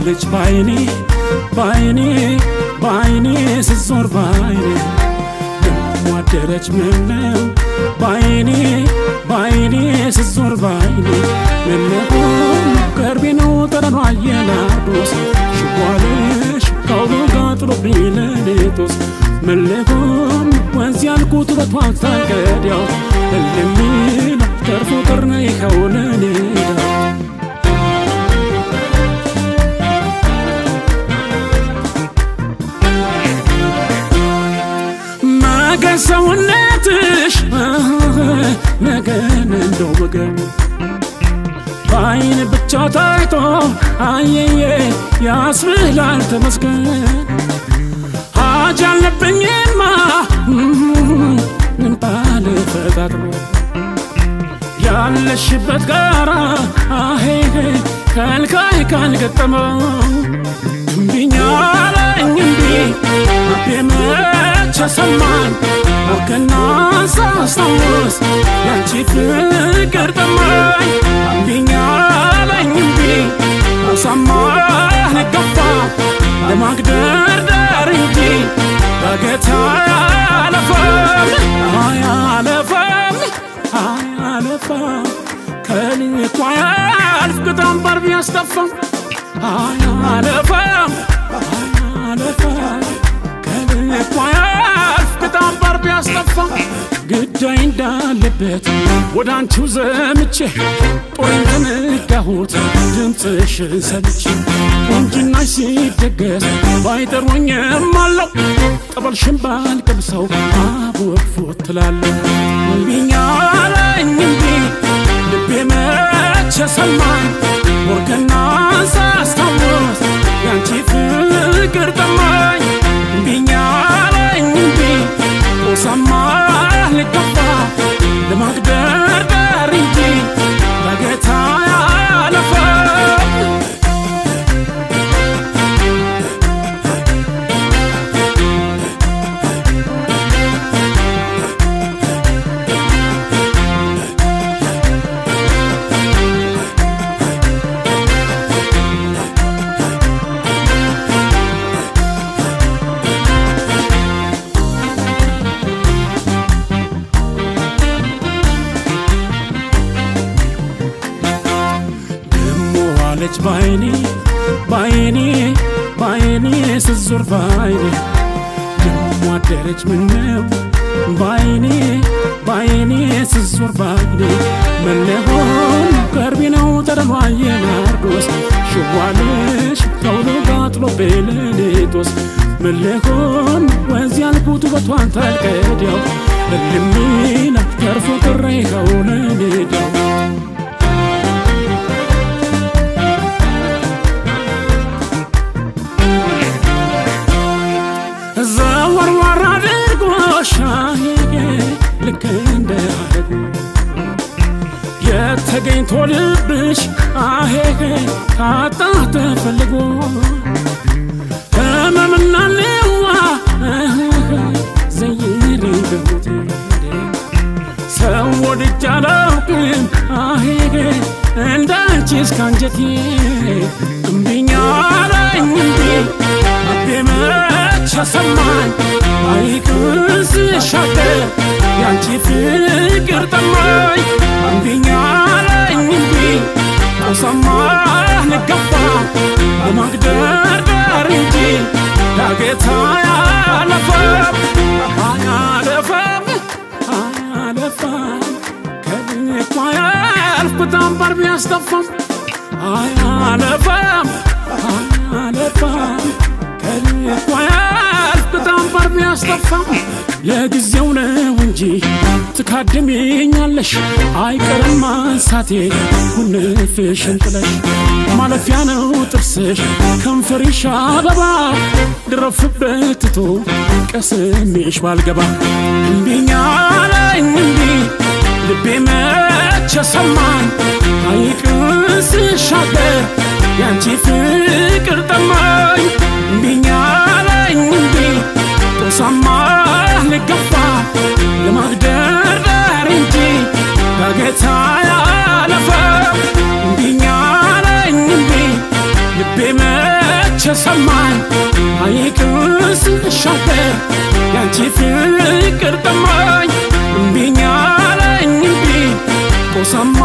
ልጅ ባይኔ ባይኔ ባይኔ ስዞር ባይኔ ደሞደረች ምነው ባይኔ ባይኔ ስዞር ባይኔ ምነው ቅርቤ ነው ጠረኗ የናርዶስ ሽቧለሽ ካውሎ ጋጥሎብኝ ለሌቶስ መለሆን ወንዝ ያልኩት በቷን ታንቀዲያው እልሚል ተርፎ ቅርነ ይኸውለኔ ሰውነትሽ ነገን እንደው ወገን ባይን ብቻ ታይቶ አየየ ያስብላል ተመስገን ሀጅ አለብኝማ ምን ባለ ፈጣጥሮ ያለሽበት ጋራ አሄ ከልካይ ካልገጠመው እምቢኛ አለኝ እምቢ አቤመች ሰማኝ ወርቅና ሳስታውስ ያንቺ ፍቅር ጠማኝ እምቢኛ አለኝ እምቢ አሳማኝ ገፋ ለማግደርደር እንጂ በገታ አያለፈም አያለፈም አያለፈም ከልኳ ያልፍ ቅጣም ባርቢ ያስተፋም አያለፈም አያለፈም ከልኳ ያልፍ ቅጣም ባርቢ ያስተፋም ግዳይ እንዳለበት ወደ አንቺው ዘምቼ ጦሬን ተነዳሁት ድምፅሽን ሰምቼ ቁንጅናሽ ሲደገስ ባይጠሩኝም አለው ጠበልሽን ባልቀምሰው አቦክፎት ትላለሁ እምቢኛ አለኝ እምቢ ልቤ መች ሰማኝ ወርቅና ሳስታውስ ያንቺ ፍቅር ጠማኝ እምቢኛ አለኝ እምቢ ጦሳማ ልገፋ ለማግደርደር እንጂ በጌታ አያለፈም ልጅ ባይኔ ባይኔ ባይኔ ስዞር ባይኔ ደሞ አደረች ምነው ባይኔ ባይኔ ስዞር ባይኔ መለሆን ቅርቤ ነው ጠረኗ የናርዶስ ሽዋለሽ ካውሎ ጋጥሎብኝ ለሌቶስ መለሆን ወንዝ ያልኩት ውበቷን ታልቀዲያው እልሚል ተርፎ ቅሬ ከውለሜዳው ዘወርወር አድርጎሽ ልክ እንደ አደጉ የተገኝቶ ልብሽ አሄ ካጣ ተፈልጎ ህመምና ልዋ ዘይሪ በሞቴ ሰው ወድጄ አላውቅም አሄ እንዳንቺ እስካንጀቴ እምቢኛ አለኝ እምቢ አቤመች ሰማኝ አይቅስ ሻገር ያንቺ ፍቅር ጠማኝ እምቢኛ አለኝ እምቢ ጦሳማኝ ልገፋ ለማግደርደር እንጂ ዳገት አያለፈም አያለፈም አያለፈም ከልኳ ያልፍ ቅጣም ባርቢ ያስተፋም አያለፈም አያለፈም ከልኳ ያልፍ በጣም ባርቢ ያስጠፋው ለጊዜው ነው እንጂ ትካድሚኛለሽ አይቀርም ማንሳቴ ጉንፍሽን ጥለሽ ማለፊያ ነው ጥርስሽ ከንፈርሽ አበባ ድረፍበት ትቶ ቀስሜሽ ባልገባ እምቢኝ አለኝ እምቢ ልቤ መቼ ሰማኝ ሐይቅን ስሻገር ያንቺ ፍቅር ጠማኝ እምቢኝ አለኝ እምቢ ጦሳማ ልገፋ ለማግደርደር እንጂ በጌታ ያለፈው እምቢኝ አለኝ እምቢ ልቤ መቼ ሰማኝ ሐይቅን ስሻገር ያንቺ ፍቅር ጠማኝ እምቢኝ አለኝ እምቢ ጦሳማ